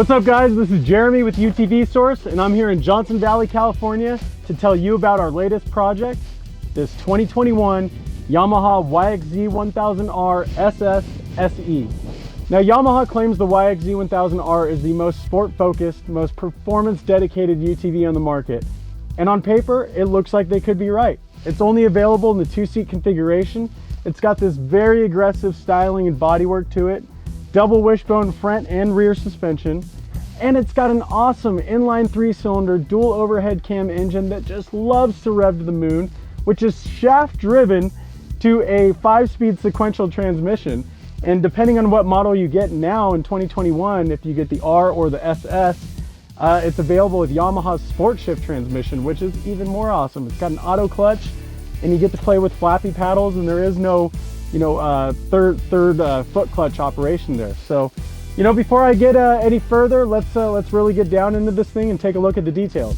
What's up guys, this is Jeremy with UTV Source and I'm here in Johnson Valley, California to tell you about our latest project, this 2021 Yamaha YXZ1000R SS SE. Now Yamaha claims the YXZ1000R is the most sport-focused, most performance-dedicated UTV on the market. And on paper, it looks like they could be right. It's only available in the 2-seat configuration. It's got this very aggressive styling and bodywork to it, double wishbone front and rear suspension, and it's got an awesome inline 3-cylinder dual overhead cam engine that just loves to rev to the moon, which is shaft driven to a 5-speed sequential transmission. And depending on what model you get now in 2021, if you get the R or the SS, it's available with Yamaha's Sport Shift transmission, which is even more awesome. It's got an auto clutch and you get to play with flappy paddles, and there is no third foot clutch operation there. So, before I get any further, let's really get down into this thing and take a look at the details.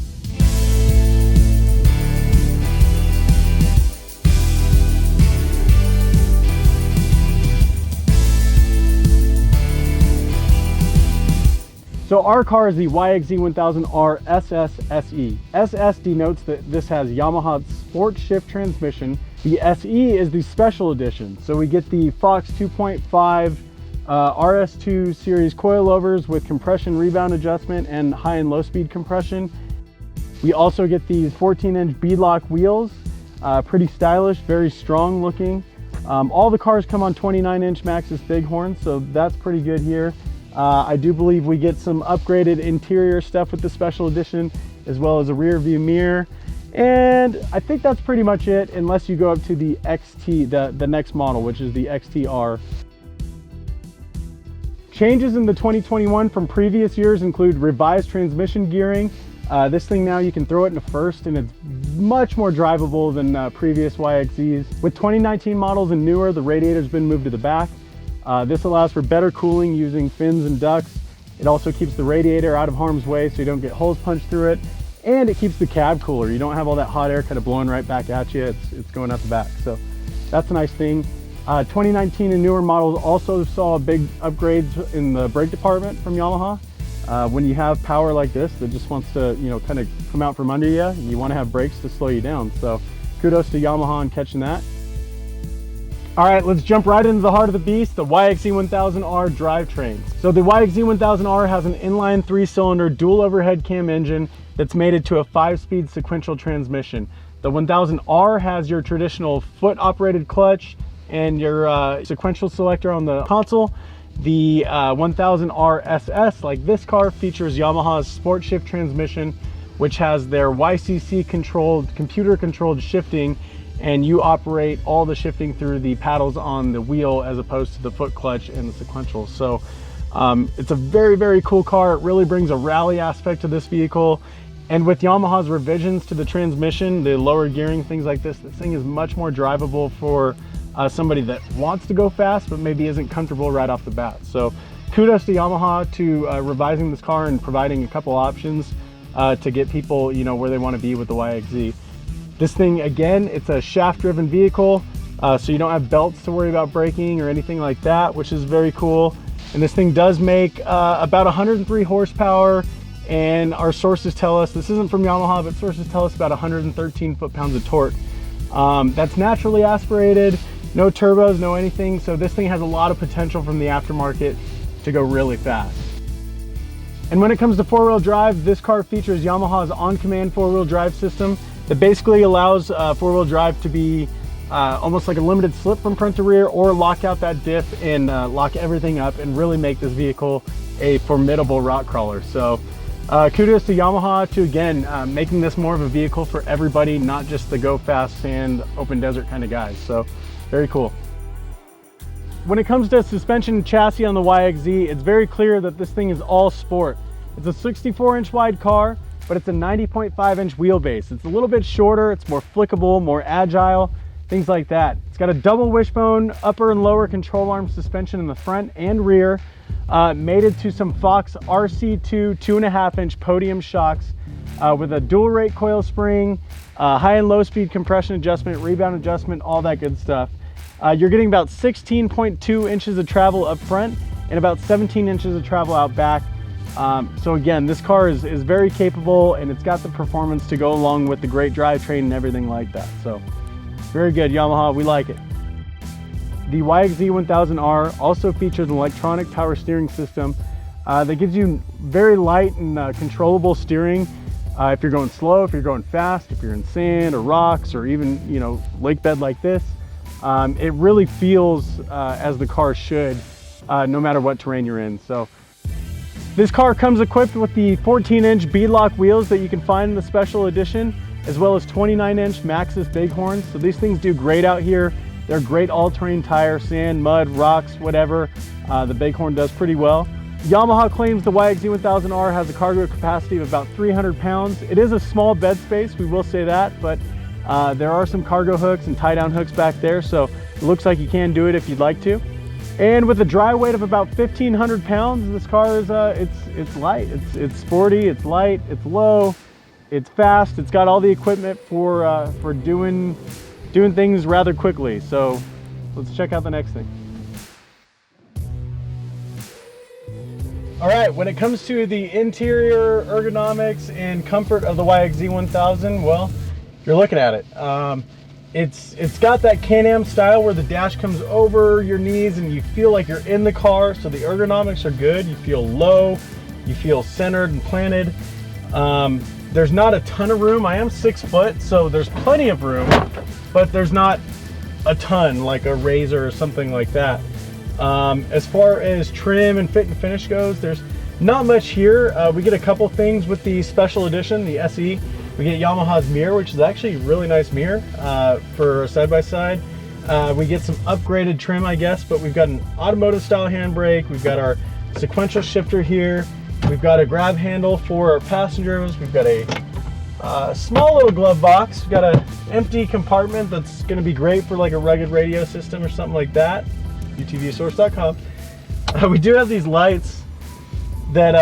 So our car is the YXZ1000R SS SE. SS denotes that this has Yamaha's Sport Shift transmission. The SE is the special edition. So we get the Fox 2.5 RS2 series coilovers with compression rebound adjustment and high and low speed compression. We also get these 14-inch beadlock wheels, pretty stylish, very strong looking. All the cars come on 29-inch Maxxis Bighorn, so that's pretty good here. I do believe we get some upgraded interior stuff with the special edition, as well as a rear view mirror. And I think that's pretty much it, unless you go up to the XT, the next model, which is the XTR. Changes in the 2021 from previous years include revised transmission gearing. This thing now you can throw it in a first and it's much more drivable than previous YXZs. With 2019 models and newer, the radiator's been moved to the back. This allows for better cooling using fins and ducts. It also keeps the radiator out of harm's way so you don't get holes punched through it. And it keeps the cab cooler. You don't have all that hot air kind of blowing right back at you. It's going out the back. So that's a nice thing. 2019 and newer models also saw big upgrades in the brake department from Yamaha. When you have power like this that just wants to, kind of come out from under you, you want to have brakes to slow you down. So kudos to Yamaha on catching that. All right, let's jump right into the heart of the beast, the YXZ1000R drivetrain. So the YXZ1000R has an inline 3-cylinder dual overhead cam engine that's mated to a 5-speed sequential transmission. The 1000R has your traditional foot-operated clutch and your sequential selector on the console. The 1000R SS, like this car, features Yamaha's Sport Shift transmission, which has their YCC-controlled, computer-controlled shifting, and you operate all the shifting through the paddles on the wheel as opposed to the foot clutch and the sequential. So it's a very, very cool car. It really brings a rally aspect to this vehicle. And with Yamaha's revisions to the transmission, the lower gearing, things like this thing is much more drivable for somebody that wants to go fast but maybe isn't comfortable right off the bat. So kudos to Yamaha to revising this car and providing a couple options to get people where they want to be with the YXZ. This thing, again, it's a shaft-driven vehicle, so you don't have belts to worry about braking or anything like that, which is very cool. And this thing does make about 103 horsepower, and our sources tell us, this isn't from Yamaha, but sources tell us about 113 foot-pounds of torque. That's naturally aspirated, no turbos, no anything, so this thing has a lot of potential from the aftermarket to go really fast. And when it comes to four-wheel drive, this car features Yamaha's on-command four-wheel drive system that basically allows four-wheel drive to be almost like a limited slip from front to rear, or lock out that diff and lock everything up and really make this vehicle a formidable rock crawler. So kudos to Yamaha to, again, making this more of a vehicle for everybody, not just the go fast sand open desert kind of guys. So very cool. When it comes to suspension and chassis on the YXZ, it's very clear that this thing is all sport. It's a 64-inch wide car, but it's a 90.5-inch wheelbase. It's a little bit shorter, it's more flickable, more agile, things like that. It's got a double wishbone upper and lower control arm suspension in the front and rear, mated to some Fox RC2 2.5-inch podium shocks with a dual rate coil spring, high and low speed compression adjustment, rebound adjustment, all that good stuff. You're getting about 16.2 inches of travel up front and about 17 inches of travel out back. So again, this car is very capable, and it's got the performance to go along with the great drivetrain and everything like that. So very good, Yamaha, we like it. The YXZ1000R also features an electronic power steering system that gives you very light and controllable steering. If you're going slow, if you're going fast, if you're in sand or rocks, or even, you know, lake bed like this, it really feels as the car should, no matter what terrain you're in. So this car comes equipped with the 14-inch beadlock wheels that you can find in the special edition, as well as 29-inch Maxxis Bighorns. So these things do great out here. They're great all-terrain tire, sand, mud, rocks, whatever. The Bighorn does pretty well. Yamaha claims the YXZ1000R has a cargo capacity of about 300 pounds. It is a small bed space, we will say that, but there are some cargo hooks and tie-down hooks back there, so it looks like you can do it if you'd like to. And with a dry weight of about 1,500 pounds, this car is it's light, it's sporty, it's light, it's low, it's fast, it's got all the equipment for doing things rather quickly. So let's check out the next thing. All right, when it comes to the interior ergonomics and comfort of the YXZ1000, well, you're looking at it. It's got that Can-Am style where the dash comes over your knees and you feel like you're in the car, so the ergonomics are good. You feel low, you feel centered and planted. There's not a ton of room. I am 6 foot, so there's plenty of room, but there's not a ton like a Razor or something like that. As far as trim and fit and finish goes, there's not much here. We get a couple things with the special edition, the SE. We get Yamaha's mirror, which is actually a really nice mirror for a side-by-side. We get some upgraded trim, I guess, but we've got an automotive style handbrake. We've got our sequential shifter here. We've got a grab handle for our passengers. We've got a small little glove box. We've got an empty compartment that's going to be great for like a rugged radio system or something like that. UTVSource.com. We do have these lights that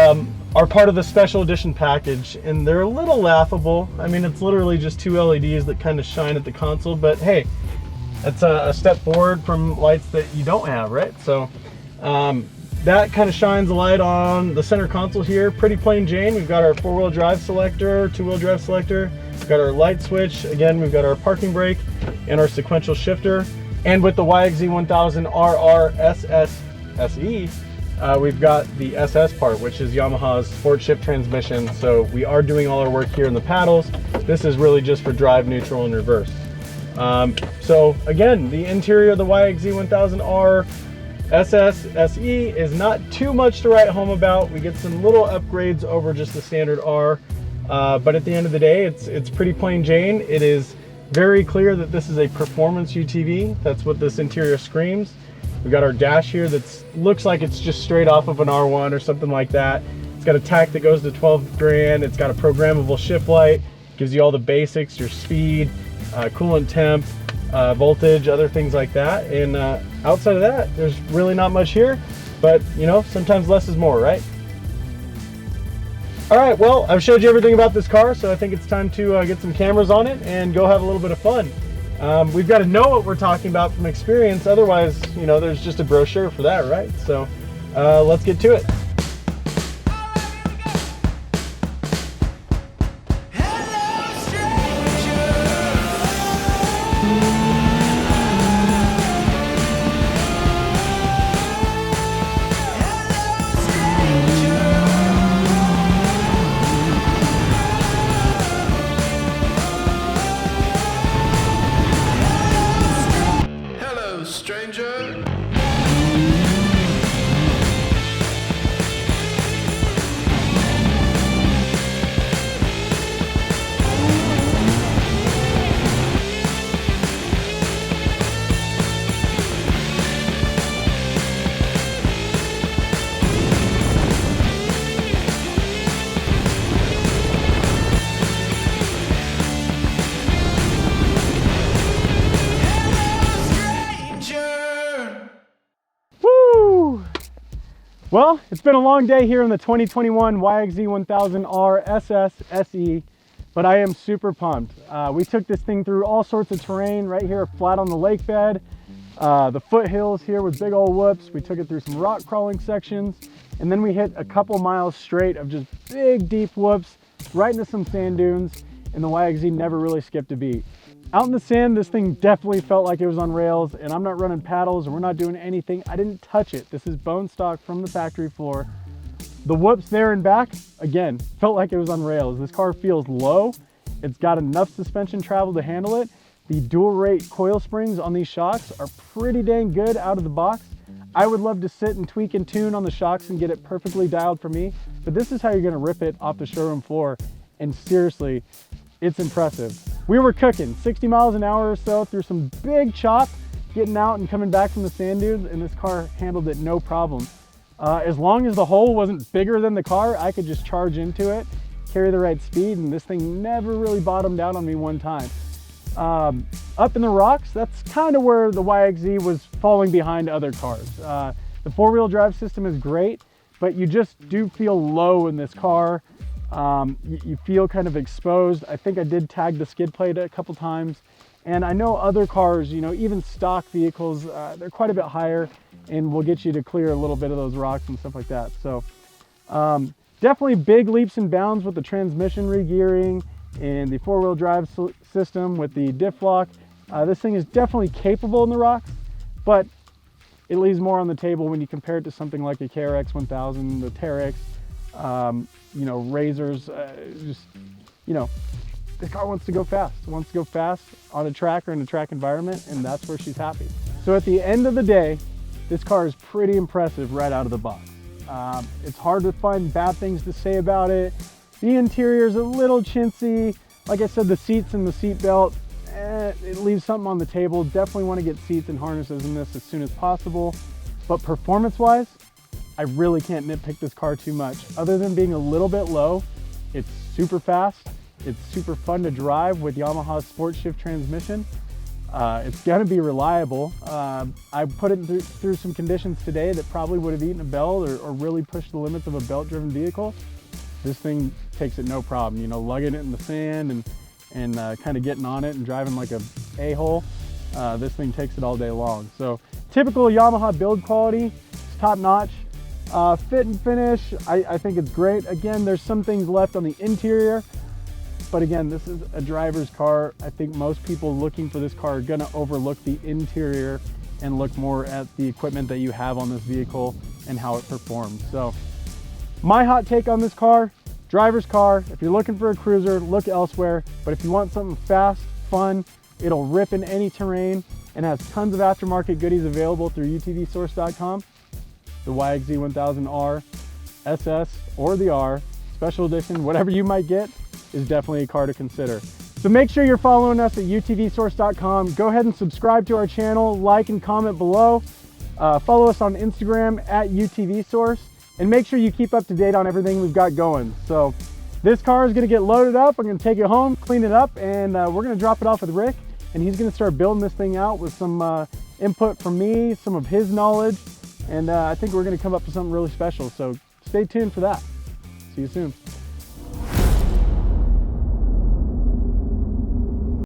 are part of the special edition package, and they're a little laughable. I mean, it's literally just 2 LEDs that kind of shine at the console, but hey, that's a step forward from lights that you don't have, right? So that kind of shines a light on the center console here. Pretty plain Jane. We've got our 4-wheel drive selector, 2-wheel drive selector. We've got our light switch. Again, we've got our parking brake and our sequential shifter. And with the YXZ1000R SS SE, we've got the SS part, which is Yamaha's sport shift transmission. So we are doing all our work here in the paddles. This is really just for drive, neutral, and reverse. So again, the interior of the YXZ1000R SS SE is not too much to write home about. We get some little upgrades over just the standard R, but at the end of the day, it's pretty plain Jane. It is very clear that this is a performance UTV. That's what this interior screams. We've got our dash here that looks like it's just straight off of an R1 or something like that. It's got a tach that goes to 12 grand. It's got a programmable shift light. Gives you all the basics, your speed, coolant temp, voltage, other things like that. And outside of that, there's really not much here, but you know, sometimes less is more, right? All right, well, I've showed you everything about this car, so I think it's time to get some cameras on it and go have a little bit of fun. We've got to know what we're talking about from experience, otherwise, you know, there's just a brochure for that, right? So let's get to it. Well, it's been a long day here in the 2021 YXZ1000R SS SE, but I am super pumped. We took this thing through all sorts of terrain right here flat on the lake bed, the foothills here with big old whoops. We took it through some rock crawling sections, And then we hit a couple miles straight of just big, deep whoops right into some sand dunes, and the YXZ never really skipped a beat. Out in the sand, this thing definitely felt like it was on rails, and I'm not running paddles and we're not doing anything. I didn't touch it. This is bone stock from the factory floor. The whoops there and back, again, felt like it was on rails. This car feels low. It's got enough suspension travel to handle it. The dual rate coil springs on these shocks are pretty dang good out of the box. I would love to sit and tweak and tune on the shocks and get it perfectly dialed for me, but this is how you're gonna rip it off the showroom floor. And seriously, it's impressive. We were cooking 60 miles an hour or so through some big chop, getting out and coming back from the sand dunes, and this car handled it no problem. As long as the hole wasn't bigger than the car, I could just charge into it, carry the right speed, and this thing never really bottomed out on me one time. Up in the rocks, that's kind of where the YXZ was falling behind other cars. The four-wheel drive system is great, but you just do feel low in this car. You feel kind of exposed. I think I did tag the skid plate a couple times, and I know other cars, you know, even stock vehicles, they're quite a bit higher and will get you to clear a little bit of those rocks and stuff like that. So definitely big leaps and bounds with the transmission regearing and the four-wheel drive system with the diff lock. This thing is definitely capable in the rocks, but it leaves more on the table when you compare it to something like a KRX1000, the Terex, you know, Razors. Just, you know, this car wants to go fast on a track or in a track environment, and that's where she's happy. So at the end of the day, this car is pretty impressive right out of the box. It's hard to find bad things to say about it. The interior is a little chintzy. Like I said, the seats and the seat belt, it leaves something on the table. Definitely want to get seats and harnesses in this as soon as possible. But performance-wise, I really can't nitpick this car too much. Other than being a little bit low, it's super fast. It's super fun to drive with Yamaha's Sport Shift transmission. It's gonna be reliable. I put it through some conditions today that probably would have eaten a belt or really pushed the limits of a belt-driven vehicle. This thing takes it no problem. You know, lugging it in the sand and kind of getting on it and driving like a a-hole. This thing takes it all day long. So typical Yamaha build quality, it's top notch. Fit and finish, I think it's great. Again, there's some things left on the interior, but again, this is a driver's car. I think most people looking for this car are gonna overlook the interior and look more at the equipment that you have on this vehicle and how it performs. So my hot take on this car, driver's car. If you're looking for a cruiser, look elsewhere. But if you want something fast, fun, it'll rip in any terrain and has tons of aftermarket goodies available through UTVSource.com. The YXZ1000R SS or the R, special edition, whatever you might get, is definitely a car to consider. So make sure you're following us at UTVSource.com. Go ahead and subscribe to our channel, like and comment below. Follow us on Instagram at UTV Source, and make sure you keep up to date on everything we've got going. So this car is gonna get loaded up. I'm gonna take it home, clean it up, and we're gonna drop it off with Rick, and he's gonna start building this thing out with some input from me, some of his knowledge, and I think we're gonna come up with something really special. So stay tuned for that. See you soon.